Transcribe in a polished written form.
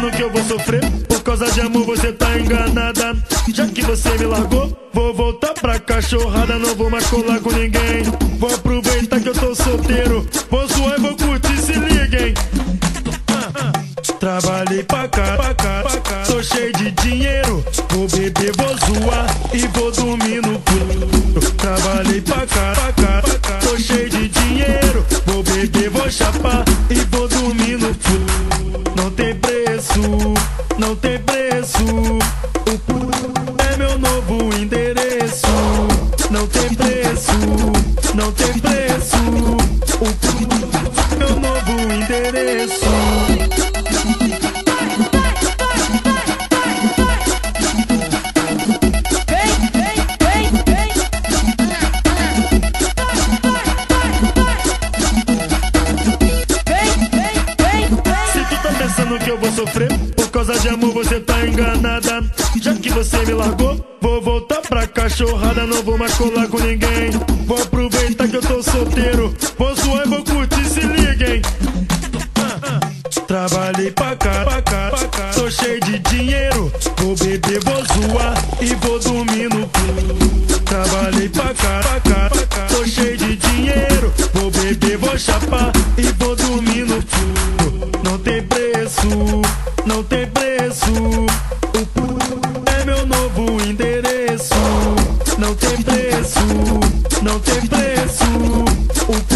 pensando que eu vou sofrer? Por causa de amor você tá enganada. Já que você me largou, vou voltar pra cachorrada. Não vou mais colar com ninguém. Vou aproveitar que eu tô solteiro. Vou zoar e vou curtir, se liguem. Trabalhei pra cá, tô cheio de dinheiro. Vou beber, vou zoar e vou dormir no cu. Trabalhei pra cá, tô cheio de dinheiro. Vou beber, vou chapar e vou dormir no cu. Não tem preço, não tem preço. O cu é meu novo endereço. Não tem preço, não tem preço. O cu é meu novo endereço. Pensando que eu vou sofrer? Por causa de amor você tá enganada. Já que você me largou, vou voltar pra cachorrada. Não vou mais colar com ninguém. Vou aproveitar que eu tô solteiro. Vou zoar e vou curtir, se liguem. Trabalhei pra cá, tô cheio de dinheiro. Vou beber, vou zoar e vou dormir no cu. Trabalhei pra cá, tô cheio de dinheiro. Vou beber, vou chapar e vou dormir no cu. Não tem preço, não tem preço. O cu é meu novo endereço. Não tem preço, não tem preço. O